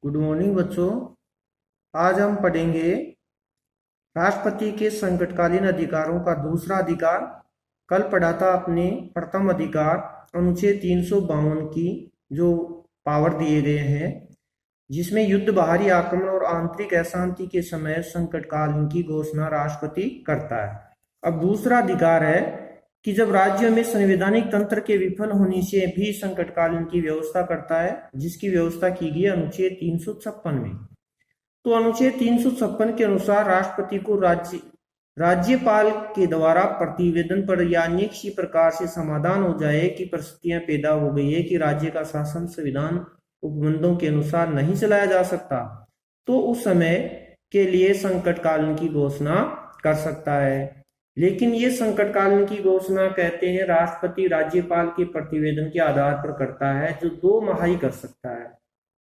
Good morning बच्चों। आज हम पढ़ेंगे राष्ट्रपति के संकटकालीन अधिकारों का दूसरा अधिकार। कल पढ़ा था अपने प्रथम अधिकार अनुच्छेद 352 की जो पावर दिए गए हैं, जिसमें युद्ध, बाहरी आक्रमण और आंतरिक अशांति के समय संकटकालीन की घोषणा राष्ट्रपति करता है। अब दूसरा अधिकार है कि जब राज्यों में संवैधानिक तंत्र के विफल होने से भी संकटकालीन की व्यवस्था करता है, जिसकी व्यवस्था की गई अनुच्छेद 356 में। तो अनुच्छेद 356 के अनुसार राष्ट्रपति को राज्यपाल के द्वारा प्रतिवेदन पर या अन्य किसी प्रकार से समाधान हो जाए कि परिस्थितियां पैदा हो गई है कि राज्य का शासन संविधान उपबंधों के अनुसार नहीं चलाया जा सकता, तो उस समय के लिए संकटकालीन की घोषणा कर सकता है। लेकिन ये संकटकालीन की घोषणा कहते हैं राष्ट्रपति राज्यपाल के प्रतिवेदन के आधार पर करता है, जो 2 माह ही कर सकता है।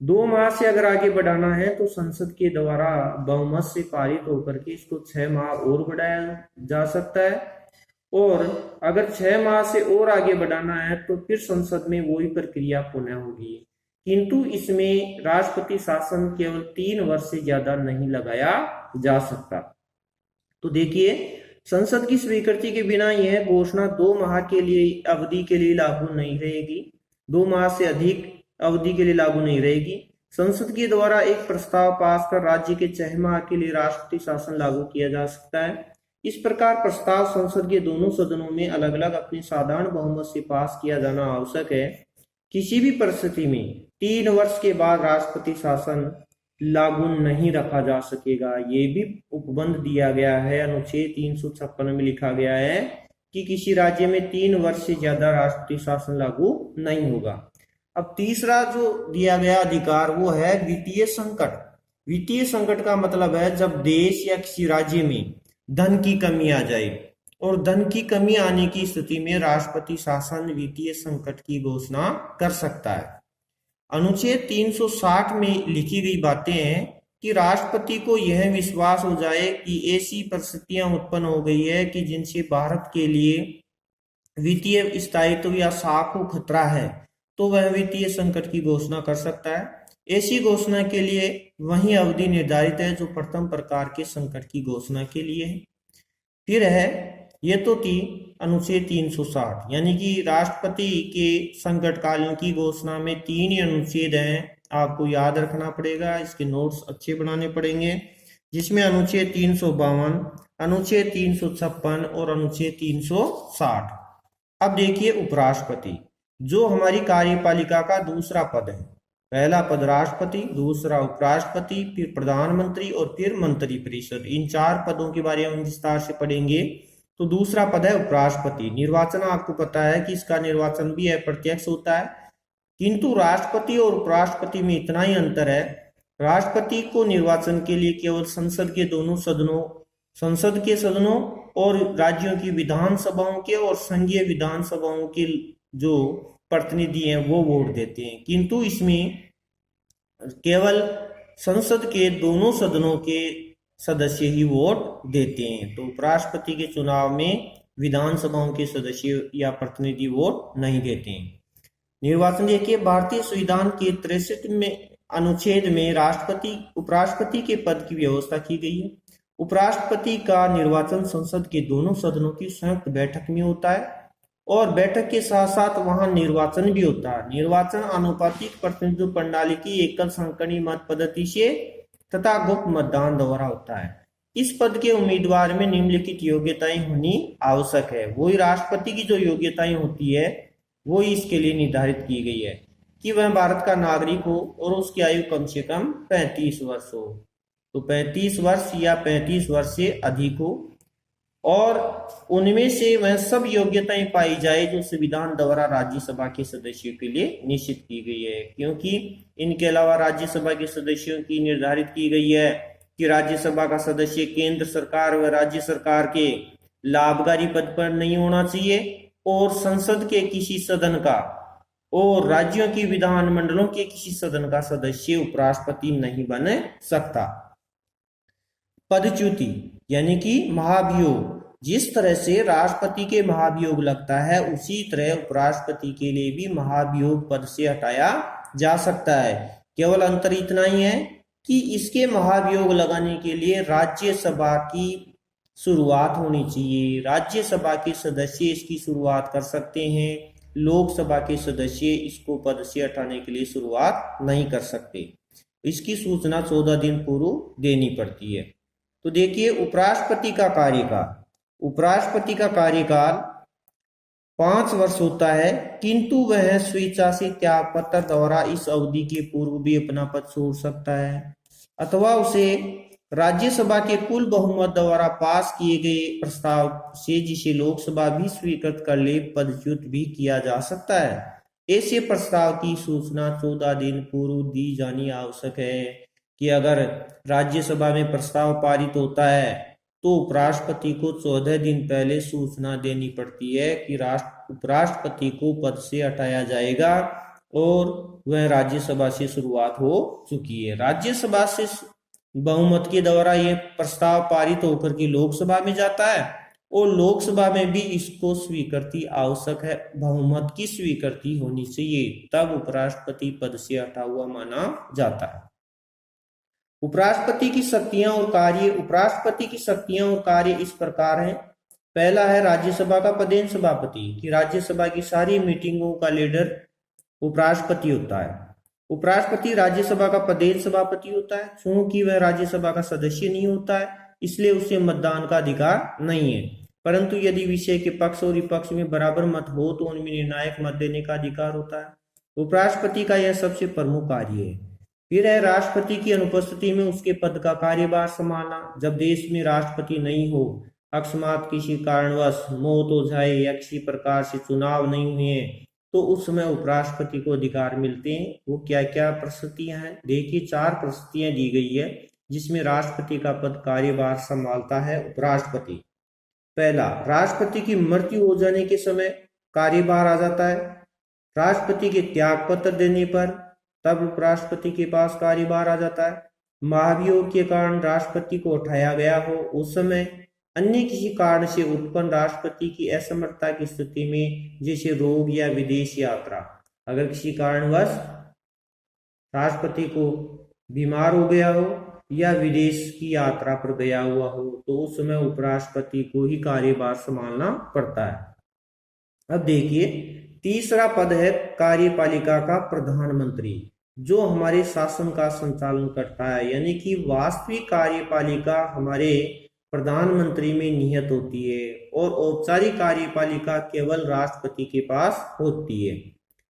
2 माह से अगर आगे बढ़ाना है तो संसद के द्वारा बहुमत से पारित होकर के इसको 6 माह और बढ़ाया जा सकता है, और अगर 6 माह से और आगे बढ़ाना है तो फिर संसद में वही प्रक्रिया पुनः होगी। किंतु इसमें राष्ट्रपति शासन केवल 3 वर्ष से ज्यादा नहीं लगाया जा सकता। तो देखिए, संसद की स्वीकृति के बिना यह घोषणा 2 माह के लिए अवधि के लिए लागू नहीं रहेगी। 2 माह से अधिक अवधि के लिए लागू नहीं रहेगी। संसद के द्वारा एक प्रस्ताव पास कर राज्य के 6 माह के लिए राष्ट्रपति शासन लागू किया जा सकता है। इस प्रकार प्रस्ताव संसद के दोनों सदनों में अलग अलग अपने साधारण बहुमत से पास किया जाना आवश्यक है। किसी भी परिस्थिति में 3 वर्ष के बाद राष्ट्रपति शासन लागू नहीं रखा जा सकेगा। ये भी उपबंध दिया गया है, अनुच्छेद 356 में लिखा गया है कि किसी राज्य में 3 वर्ष से ज्यादा राष्ट्रपति शासन लागू नहीं होगा। अब तीसरा जो दिया गया अधिकार वो है वित्तीय संकट। वित्तीय संकट का मतलब है जब देश या किसी राज्य में धन की कमी आ जाए, और धन की कमी आने की स्थिति में राष्ट्रपति शासन वित्तीय संकट की घोषणा कर सकता है। अनुच्छेद 360 में लिखी गई बातें हैं कि राष्ट्रपति को यह विश्वास हो जाए कि ऐसी परिस्थितियां उत्पन्न हो गई है कि जिनसे भारत के लिए वित्तीय स्थायित्व या साख को खतरा है, तो वह वित्तीय संकट की घोषणा कर सकता है। ऐसी घोषणा के लिए वही अवधि निर्धारित है जो प्रथम प्रकार के संकट की घोषणा के लिए है। फिर है, ये तो थी अनुच्छेद 360, यानी कि राष्ट्रपति के संकटकालीन की घोषणा में 3 ही अनुच्छेद हैं। आपको याद रखना पड़ेगा, इसके नोट्स अच्छे बनाने पड़ेंगे, जिसमें अनुच्छेद 352, अनुच्छेद 356 और अनुच्छेद 360। अब देखिए उपराष्ट्रपति, जो हमारी कार्यपालिका का दूसरा पद है। पहला पद राष्ट्रपति, दूसरा उपराष्ट्रपति, फिर प्रधानमंत्री और फिर मंत्रिपरिषद। इन 4 पदों के बारे में हम विस्तार से पढ़ेंगे। तो दूसरा पद है उपराष्ट्रपति। निर्वाचन आपको पता है कि इसका निर्वाचन भी अप्रत्यक्ष होता है, किंतु राष्ट्रपति और उपराष्ट्रपति में इतना ही अंतर है। राष्ट्रपति को निर्वाचन के लिए केवल संसद के दोनों सदनों, संसद के सदनों और राज्यों की विधानसभाओं के और संघीय विधानसभाओं के जो प्रतिनिधि हैं वो वोट देते हैं, किंतु इसमें केवल संसद के दोनों सदनों के सदस्य ही वोट देते हैं। तो उपराष्ट्रपति के चुनाव में विधानसभाओं के सदस्य या प्रतिनिधि वोट नहीं देते हैं। निर्वाचन देखिए, भारतीय संविधान के 63 में अनुच्छेद में राष्ट्रपति उपराष्ट्रपति के पद की व्यवस्था की गई है। उपराष्ट्रपति का निर्वाचन संसद के दोनों सदनों की संयुक्त बैठक में होता है, और बैठक के साथ साथ वहां निर्वाचन भी होता है। निर्वाचन आनुपातिक प्रतिनिधित्व प्रणाली की एकल संकरणी मत पद्धति से तथा गुप्त मतदान द्वारा होता है। इस पद के उम्मीदवार में निम्नलिखित योग्यताएं होनी आवश्यक है। वही राष्ट्रपति की जो योग्यताएं होती है वो इसके लिए निर्धारित की गई है कि वह भारत का नागरिक हो और उसकी आयु कम से कम 35 वर्ष हो। तो 35 वर्ष या 35 वर्ष से अधिक हो, और उनमें से वह सब योग्यताएं पाई जाए जो संविधान द्वारा राज्यसभा के सदस्यों के लिए निश्चित की गई है। क्योंकि इनके अलावा राज्यसभा के सदस्यों की निर्धारित की गई है कि राज्यसभा का सदस्य केंद्र सरकार व राज्य सरकार के लाभकारी पद पर नहीं होना चाहिए, और संसद के किसी सदन का और राज्यों की विधानमंडलों के किसी सदन का सदस्य उपराष्ट्रपति नहीं बन सकता। पदच्युति यानी कि महाभियोग, जिस तरह से राष्ट्रपति के महाभियोग लगता है उसी तरह उपराष्ट्रपति के लिए भी महाभियोग पद से हटाया जा सकता है। केवल अंतर इतना ही है कि इसके महाभियोग लगाने के लिए राज्यसभा की शुरुआत होनी चाहिए। राज्यसभा के सदस्य इसकी शुरुआत कर सकते हैं, लोकसभा के सदस्य इसको पद से हटाने के लिए शुरुआत नहीं कर सकते। इसकी सूचना 14 दिन पूर्व देनी पड़ती है। तो देखिए उपराष्ट्रपति का कार्यकाल, उपराष्ट्रपति का कार्यकाल 5 वर्ष होता है, किंतु वह स्वेच्छा से त्याग पत्र द्वारा इस अवधि के पूर्व भी अपना पद छोड़ सकता है, अथवा उसे राज्यसभा के कुल बहुमत द्वारा पास किए गए प्रस्ताव से, जिसे लोकसभा भी स्वीकृत कर ले, पदच्युत भी किया जा सकता है। ऐसे प्रस्ताव की सूचना 14 दिन पूर्व दी जानी आवश्यक है कि अगर राज्यसभा में प्रस्ताव पारित होता है तो उपराष्ट्रपति को 14 दिन पहले सूचना देनी पड़ती है कि उपराष्ट्रपति को पद से हटाया जाएगा और वह राज्यसभा से शुरुआत हो चुकी है। राज्यसभा से बहुमत के द्वारा यह प्रस्ताव पारित होकर के लोकसभा में जाता है और लोकसभा में भी इसको स्वीकृति आवश्यक है, बहुमत की स्वीकृति होनी चाहिए, तब उपराष्ट्रपति पद से हटा हुआ माना जाता है। उपराष्ट्रपति की शक्तियां और कार्य, उपराष्ट्रपति की शक्तियां और कार्य इस प्रकार हैं। पहला है राज्यसभा का पदेन सभापति, कि राज्यसभा की सारी मीटिंगों का लीडर उपराष्ट्रपति होता है। उपराष्ट्रपति राज्यसभा का पदेन सभापति होता है, क्योंकि वह राज्यसभा का सदस्य नहीं होता है, इसलिए उसे मतदान का अधिकार नहीं है, परंतु यदि विषय के पक्ष और विपक्ष में बराबर मत हो तो उनमें निर्णायक मत देने का अधिकार होता है। उपराष्ट्रपति का यह सबसे प्रमुख कार्य है। फिर है राष्ट्रपति की अनुपस्थिति में उसके पद का कार्यभार संभालना। जब देश में राष्ट्रपति नहीं हो, अकस्मात किसी कारणवश मौत हो जाए या किसी प्रकार से चुनाव नहीं हुए, तो उस समय उपराष्ट्रपति को अधिकार मिलते हैं। वो क्या क्या परिस्थितियां हैं, देखिए 4 परिस्थितियां दी गई है जिसमें राष्ट्रपति का पद कार्यभार संभालता है उपराष्ट्रपति। पहला, राष्ट्रपति की मृत्यु हो जाने के समय कार्यभार आ जाता है। राष्ट्रपति के त्याग पत्र देने पर तब उपराष्ट्रपति के पास कार्यभार आ जाता है। महाभियोग के कारण राष्ट्रपति को उठाया गया हो, उस समय अन्य किसी कारण से उत्पन्न राष्ट्रपति की असमर्थता की स्थिति में, जैसे रोग या विदेश यात्रा, अगर किसी कारणवश राष्ट्रपति को बीमार हो गया हो या विदेश की यात्रा पर गया हुआ हो, तो उस समय उपराष्ट्रपति को ही कार्यभार संभालना पड़ता है। अब देखिए तीसरा पद है कार्यपालिका का प्रधानमंत्री, जो हमारे शासन का संचालन करता है, यानी कि वास्तविक कार्यपालिका हमारे प्रधानमंत्री में निहित होती है और औपचारिक कार्यपालिका केवल राष्ट्रपति के पास होती है।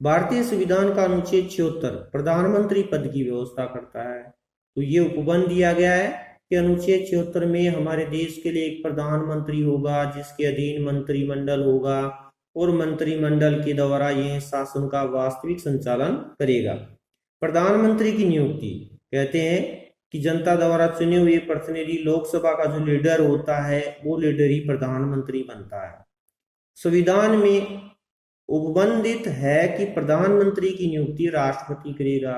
भारतीय संविधान का अनुच्छेद 76 प्रधानमंत्री पद की व्यवस्था करता है। तो ये उपबंध दिया गया है कि अनुच्छेद 76 में हमारे देश के लिए एक प्रधानमंत्री होगा, जिसके अधीन मंत्रिमंडल होगा और मंत्रिमंडल के द्वारा यह शासन का वास्तविक संचालन करेगा। प्रधानमंत्री की नियुक्ति, कहते हैं कि जनता द्वारा चुने हुए प्रतिनिधि, लोकसभा का जो लीडर होता है वो लीडर ही प्रधानमंत्री बनता है। संविधान में उपबंधित है कि प्रधानमंत्री की नियुक्ति राष्ट्रपति करेगा।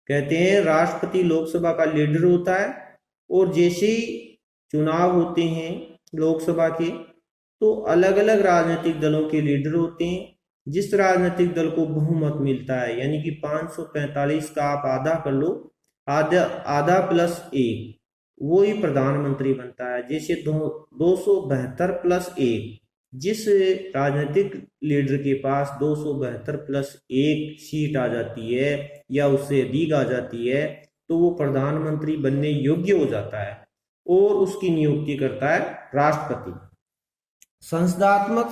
कहते हैं राष्ट्रपति लोकसभा का लीडर होता है और जैसे ही चुनाव होते हैं लोकसभा के, तो अलग अलग राजनीतिक दलों के लीडर होते हैं। जिस राजनीतिक दल को बहुमत मिलता है, यानी कि 545 का आप आधा कर लो, आधा प्लस 1, वो ही प्रधानमंत्री बनता है। जैसे 272 प्लस 1, जिस राजनीतिक लीडर के पास 272 प्लस 1 सीट आ जाती है या उससे अधिक आ जाती है, तो वो प्रधानमंत्री बनने योग्य हो जाता है और उसकी नियुक्ति करता है राष्ट्रपति। संसदात्मक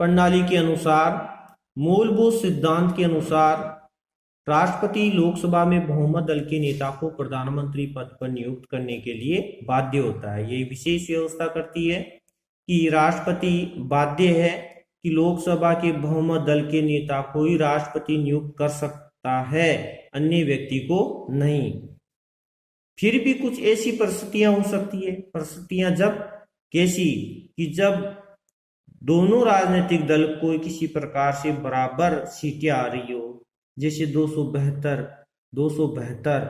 प्रणाली के अनुसार, मूलभूत सिद्धांत के अनुसार, राष्ट्रपति लोकसभा में बहुमत दल के नेता को प्रधानमंत्री पद पर नियुक्त करने के लिए बाध्य होता है। ये विशेष व्यवस्था करती है कि राष्ट्रपति बाध्य है कि लोकसभा के बहुमत दल के नेता को ही राष्ट्रपति नियुक्त कर सकता है, अन्य व्यक्ति को नहीं। फिर भी कुछ ऐसी परिस्थितियां हो सकती है, परिस्थितियां जब कैसी कि जब दोनों राजनीतिक दल को किसी प्रकार से बराबर सीटें आ रही हो, जैसे 272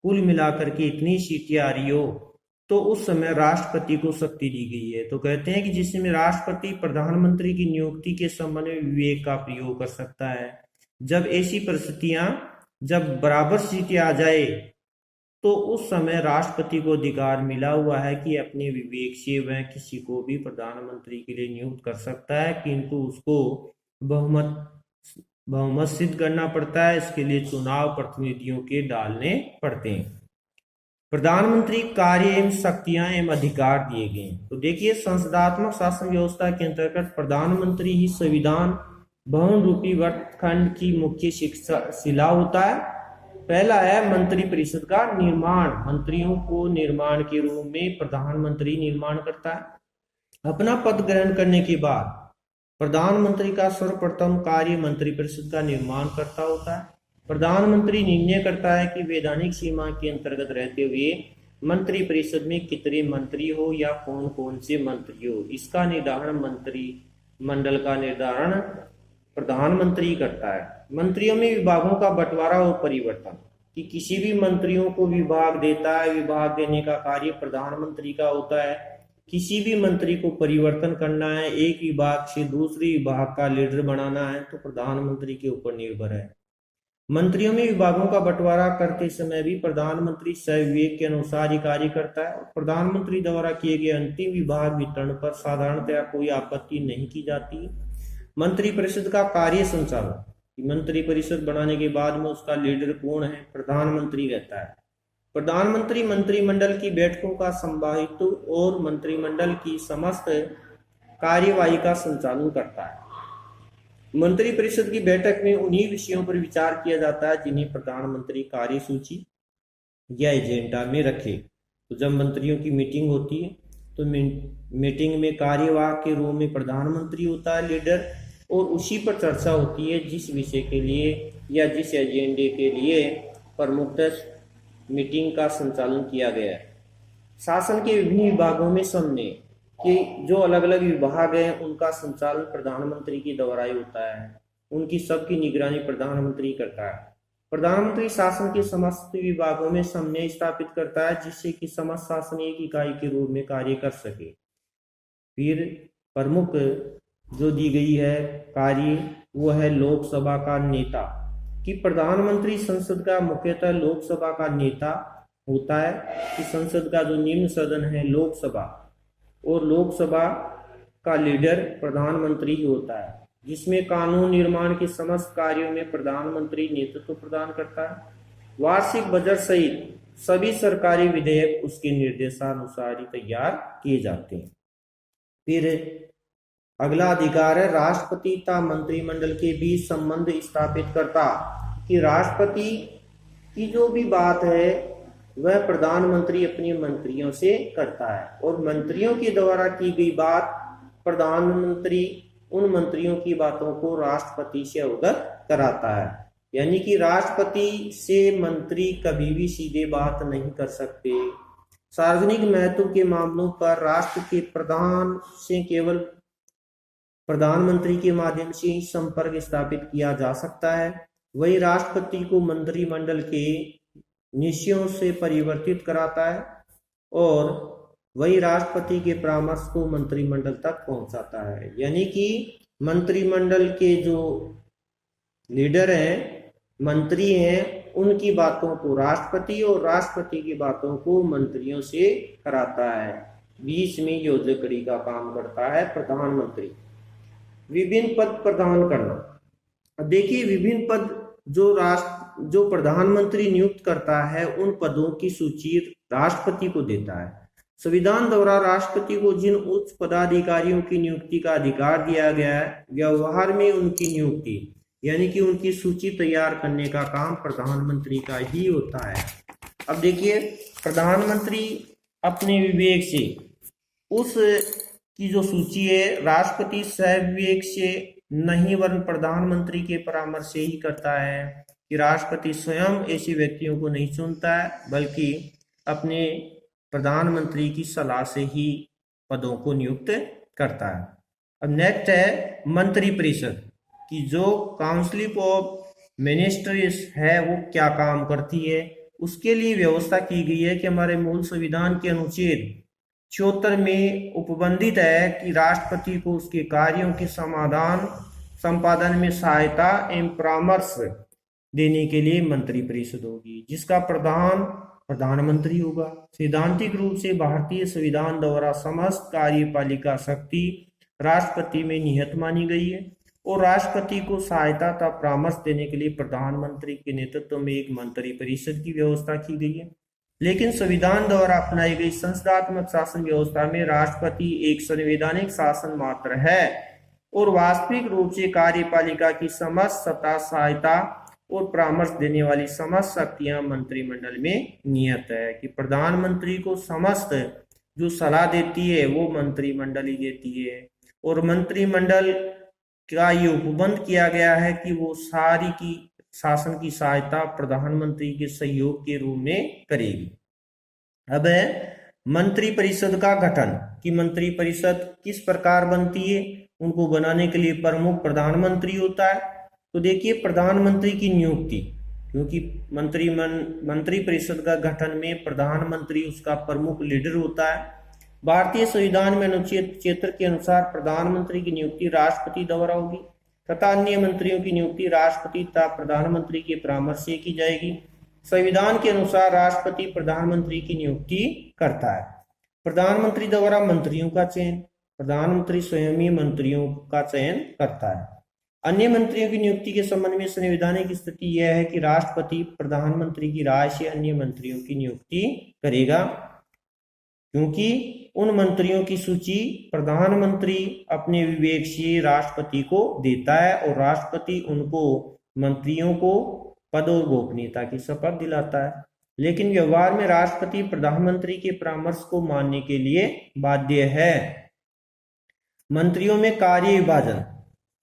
कुल मिलाकर के इतनी सीटें आ रही हो, तो उस समय राष्ट्रपति को शक्ति दी गई है। तो कहते हैं कि जिसमें राष्ट्रपति प्रधानमंत्री की नियुक्ति के संबंध में विवेक का प्रयोग कर सकता है। जब ऐसी परिस्थितियां जब बराबर सीटें आ जाए तो उस समय राष्ट्रपति को अधिकार मिला हुआ है कि अपने विवेक से वह किसी को भी प्रधानमंत्री के लिए नियुक्त कर सकता है, किंतु उसको बहुमत बहुमत सिद्ध करना पड़ता है। इसके लिए चुनाव प्रतिनिधियों के डालने पड़ते हैं। प्रधानमंत्री कार्य एवं शक्तियां एवं अधिकार दिए गए हैं। तो देखिए, संसदात्मक शासन व्यवस्था के अंतर्गत प्रधानमंत्री ही संविधान भवन रूपी वर्गखंड की मुख्य शिला होता है। पहला है मंत्रिपरिषद का निर्माण। मंत्रियों को निर्माण के रूप में प्रधानमंत्री निर्माण करता है। अपना पद ग्रहण करने के बाद प्रधानमंत्री का सर्वप्रथम कार्य मंत्रिपरिषद का निर्माण करता होता है। प्रधानमंत्री निर्णय करता है कि वैधानिक सीमा के अंतर्गत रहते हुए मंत्रिपरिषद में कितने मंत्री हो या कौन कौन से मंत्री हो। इसका निर्धारण मंत्रिमंडल का निर्धारण प्रधानमंत्री करता है। मंत्रियों में विभागों का बंटवारा और परिवर्तन, कि किसी भी मंत्रियों को विभाग देता है, विभाग देने का कार्य प्रधानमंत्री का होता है। किसी भी मंत्री को परिवर्तन करना है, एक विभाग से दूसरे विभाग का लीडर बनाना है, तो प्रधानमंत्री के ऊपर निर्भर है। मंत्रियों में विभागों का बंटवारा करते समय भी प्रधानमंत्री स्वविवेक के अनुसार ही कार्य करता है। प्रधानमंत्री द्वारा किए गए अंतिम विभाग वितरण पर साधारणतया कोई आपत्ति नहीं की जाती। मंत्रिपरिषद का कार्य संचालन, मंत्रिपरिषद बनाने के बाद में उसका लीडर कौन है, प्रधानमंत्री रहता है। प्रधानमंत्री मंत्रिमंडल की बैठकों का संवादित और मंत्रिमंडल की समस्त कार्यवाही का संचालन करता है। मंत्रिपरिषद की बैठक में उन्हीं विषयों पर विचार किया जाता है जिन्हें प्रधानमंत्री कार्यसूची या एजेंडा में रखे। तो जब मंत्रियों की मीटिंग होती है तो मीटिंग में कार्यवाहक के रूप में प्रधानमंत्री होता है लीडर, और उसी पर चर्चा होती है जिस विषय के लिए या जिस एजेंडे के लिए प्रमुखतः मीटिंग का संचालन किया गया है। शासन के विभिन्न विभागों में समन्वय, कि जो अलग अलग विभाग हैं उनका संचालन प्रधानमंत्री के द्वारा ही होता है। उनकी सबकी निगरानी प्रधानमंत्री करता है। प्रधानमंत्री शासन के समस्त विभागों में समन्वय स्थापित करता है जिससे कि समस्त शासन एक इकाई के रूप में कार्य कर सके। फिर प्रमुख जो दी गई है कार्य वो है लोकसभा का नेता, कि प्रधानमंत्री संसद का मुख्यतः लोकसभा का नेता होता है। कि संसद का जो निम्न सदन है लोकसभा, और लोकसभा का लीडर प्रधानमंत्री ही होता है, जिसमें कानून निर्माण के समस्त कार्यों में प्रधानमंत्री नेतृत्व प्रदान करता है। वार्षिक बजट सहित सभी सरकारी विधेयक उसके निर्देशानुसार ही तैयार किए जाते हैं। फिर अगला अधिकार है राष्ट्रपति तथा मंत्रिमंडल के बीच संबंध स्थापित करता, कि राष्ट्रपति की जो भी बात है वह प्रधानमंत्री अपने मंत्रियों से करता है, और मंत्रियों के द्वारा की गई बात प्रधानमंत्री उन मंत्रियों की बातों को राष्ट्रपति से अवगत कराता है। यानी कि राष्ट्रपति से मंत्री कभी भी सीधे बात नहीं कर सकते। सार्वजनिक महत्व के मामलों पर राष्ट्र के प्रधान से केवल प्रधानमंत्री के माध्यम से ही संपर्क स्थापित किया जा सकता है। वही राष्ट्रपति को मंत्रिमंडल के निश्चयों से परिवर्तित कराता है, और वही राष्ट्रपति के परामर्श को मंत्रिमंडल तक पहुंचाता है। यानी कि मंत्रिमंडल के जो लीडर हैं, मंत्री हैं, उनकी बातों को राष्ट्रपति और राष्ट्रपति की बातों को मंत्रियों से कराता है। बीच में योजकड़ी का काम करता है प्रधानमंत्री। विभिन्न पद प्रदान करना, अब देखिए विभिन्न पद जो प्रधानमंत्री नियुक्त करता है उन पदों की सूची राष्ट्रपति को देता है। संविधान द्वारा राष्ट्रपति को जिन उच्च पदाधिकारियों की नियुक्ति का अधिकार दिया गया है, व्यवहार में उनकी नियुक्ति यानी कि उनकी सूची तैयार करने का काम प्रधानमंत्री का ही होता है। अब देखिए, प्रधानमंत्री अपने विवेक से उस की जो सूची है राष्ट्रपति स्वविवेक से नहीं वरन प्रधानमंत्री के परामर्श से ही करता है, कि राष्ट्रपति स्वयं ऐसे व्यक्तियों को नहीं चुनता है बल्कि अपने प्रधानमंत्री की सलाह से ही पदों को नियुक्त करता है। अब नेक्स्ट है मंत्रिपरिषद, कि जो काउंसिल ऑफ मिनिस्टर्स है वो क्या काम करती है। उसके लिए व्यवस्था की गई है कि हमारे मूल संविधान के अनुच्छेद 76 में उपबंधित है कि राष्ट्रपति को उसके कार्यों के संपादन में सहायता एवं परामर्श देने के लिए मंत्रिपरिषद होगी, जिसका प्रधान प्रधानमंत्री होगा। सैद्धांतिक रूप से भारतीय संविधान द्वारा समस्त कार्यपालिका शक्ति राष्ट्रपति में निहित मानी गई है और राष्ट्रपति को सहायता तथा परामर्श देने के लिए प्रधानमंत्री के नेतृत्व में एक मंत्रिपरिषद की व्यवस्था की गई है। लेकिन संविधान द्वारा अपनाई गई संसदात्मक शासन व्यवस्था में राष्ट्रपति एक संवैधानिक शासन मात्र है और वास्तविक रूप से कार्यपालिका की समस्त सत्ता, सहायता और परामर्श देने वाली समस्त शक्तियां मंत्रिमंडल में नियत है कि प्रधानमंत्री को समस्त जो सलाह देती है वो मंत्रिमंडल ही देती है और मंत्रिमंडल का ये उपबंध किया गया है कि वो सारी की शासन की सहायता प्रधानमंत्री के सहयोग के रूप में करेगी। अब है मंत्रिपरिषद का गठन कि मंत्रिपरिषद किस प्रकार बनती है। उनको बनाने के लिए प्रमुख प्रधानमंत्री होता है। तो देखिए प्रधानमंत्री की नियुक्ति, क्योंकि मंत्रिपरिषद का गठन में प्रधानमंत्री उसका प्रमुख लीडर होता है। भारतीय संविधान में अनुच्छेद 76 के अनुसार प्रधानमंत्री की नियुक्ति राष्ट्रपति द्वारा होगी तथा अन्य मंत्रियों की नियुक्ति राष्ट्रपति तथा प्रधानमंत्री के परामर्श से की जाएगी। संविधान के अनुसार राष्ट्रपति प्रधानमंत्री की नियुक्ति करता है। प्रधानमंत्री द्वारा मंत्रियों का चयन, प्रधानमंत्री स्वयं ही मंत्रियों का चयन करता है। अन्य मंत्रियों की नियुक्ति के संबंध में संवैधानिक स्थिति यह है कि राष्ट्रपति प्रधानमंत्री की राय से अन्य मंत्रियों की नियुक्ति करेगा, क्योंकि उन मंत्रियों की सूची प्रधानमंत्री अपने विवेक से राष्ट्रपति को देता है और राष्ट्रपति उनको मंत्रियों को पद और गोपनीयता की शपथ दिलाता है। लेकिन व्यवहार में राष्ट्रपति प्रधानमंत्री के परामर्श को मानने के लिए बाध्य है। मंत्रियों में कार्य विभाजन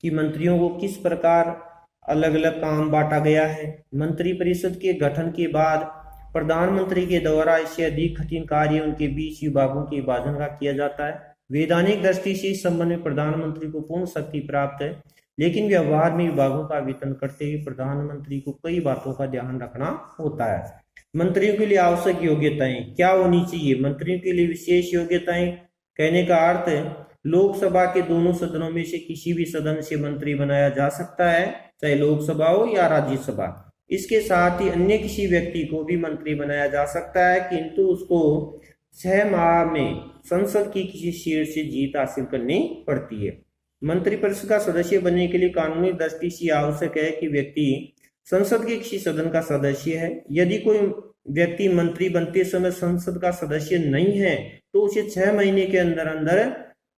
कि मंत्रियों को किस प्रकार अलग अलग काम बांटा गया है। मंत्रिपरिषद के गठन के बाद प्रधानमंत्री के द्वारा इससे अधिक कठिन कार्य उनके बीच विभागों के विभाजन का किया जाता है। वैधानिक दृष्टि से इस संबंध में प्रधानमंत्री को पूर्ण शक्ति प्राप्त है, लेकिन व्यवहार में विभागों का वितरण करते हुए प्रधानमंत्री को कई बातों का ध्यान रखना होता है। मंत्रियों के लिए आवश्यक योग्यताएं क्या होनी चाहिए। मंत्रियों के लिए विशेष योग्यताएं कहने का अर्थ लोकसभा के दोनों सदनों में से किसी भी सदन से मंत्री बनाया जा सकता है, चाहे लोकसभा हो या राज्यसभा। इसके साथ ही अन्य किसी व्यक्ति को भी मंत्री बनाया जा सकता है, किंतु उसको 6 माह में संसद की किसी सीट से जीत हासिल करनी पड़ती है। मंत्रिपरिषद का सदस्य बनने के लिए कानूनी दृष्टि से आवश्यक है कि व्यक्ति संसद के किसी सदन का सदस्य है। यदि कोई व्यक्ति मंत्री बनते समय संसद का सदस्य नहीं है तो उसे 6 महीने के अंदर अंदर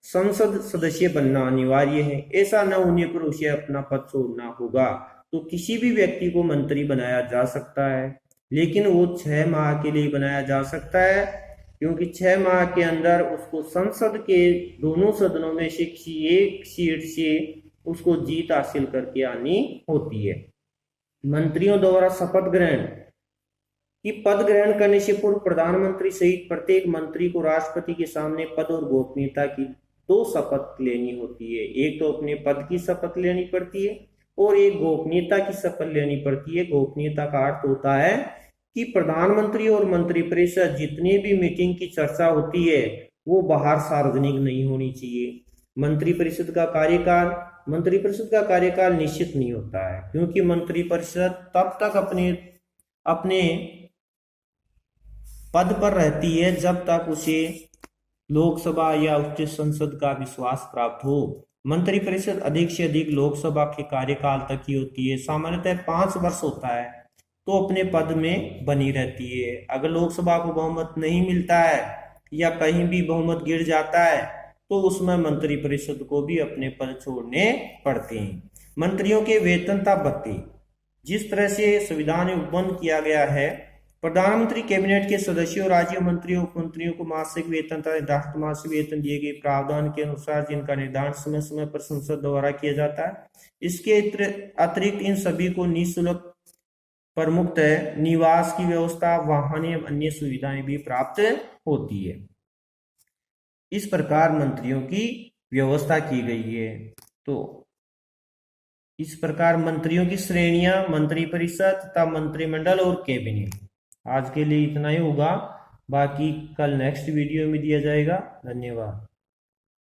संसद सदस्य बनना अनिवार्य है। ऐसा न होने पर उसे अपना पद छोड़ना होगा। तो किसी भी व्यक्ति को मंत्री बनाया जा सकता है, लेकिन वो 6 माह के लिए बनाया जा सकता है, क्योंकि 6 माह के अंदर उसको संसद के दोनों सदनों में से किसी एक सीट से उसको जीत हासिल करके आनी होती है। मंत्रियों द्वारा शपथ ग्रहण कि पद ग्रहण करने से पूर्व प्रधानमंत्री सहित प्रत्येक मंत्री को राष्ट्रपति के सामने पद और गोपनीयता की 2 शपथ लेनी होती है। एक तो अपने पद की शपथ लेनी पड़ती है और एक गोपनीयता की शपथ लेनी पड़ती है। गोपनीयता का अर्थ होता है कि प्रधानमंत्री और मंत्रिपरिषद जितनी भी मीटिंग की चर्चा होती है वो बाहर सार्वजनिक नहीं होनी चाहिए। मंत्रिपरिषद का कार्यकाल निश्चित नहीं होता है, क्योंकि मंत्रिपरिषद तब तक अपने पद पर रहती है जब तक उसे लोकसभा या उच्च संसद का विश्वास प्राप्त हो। मंत्रिपरिषद अधिक से अधिक लोकसभा के कार्यकाल तक ही होती है। सामान्यतः 5 वर्ष होता है तो अपने पद में बनी रहती है। अगर लोकसभा को बहुमत नहीं मिलता है या कहीं भी बहुमत गिर जाता है तो उसमें मंत्रिपरिषद को भी अपने पद छोड़ने पड़ते हैं। मंत्रियों के वेतन तथा भत्ते जिस तरह से संविधान में उपबंध किया गया है, प्रधानमंत्री कैबिनेट के सदस्यों, राज्य मंत्रियों, उप मंत्रियों को मासिक वेतन तथा निर्धारित मासिक वेतन दिए गए प्रावधान के अनुसार जिनका निर्धारण समय समय पर संसद द्वारा किया जाता है। इसके अतिरिक्त इन सभी को निःशुल्क प्रमुख निवास की व्यवस्था, वाहन एवं अन्य सुविधाएं भी प्राप्त होती है। इस प्रकार मंत्रियों की व्यवस्था की गई है। तो इस प्रकार मंत्रियों की श्रेणियां मंत्रिपरिषद तथा मंत्रिमंडल और कैबिनेट। आज के लिए इतना ही होगा, बाकी कल नेक्स्ट वीडियो में दिया जाएगा। धन्यवाद।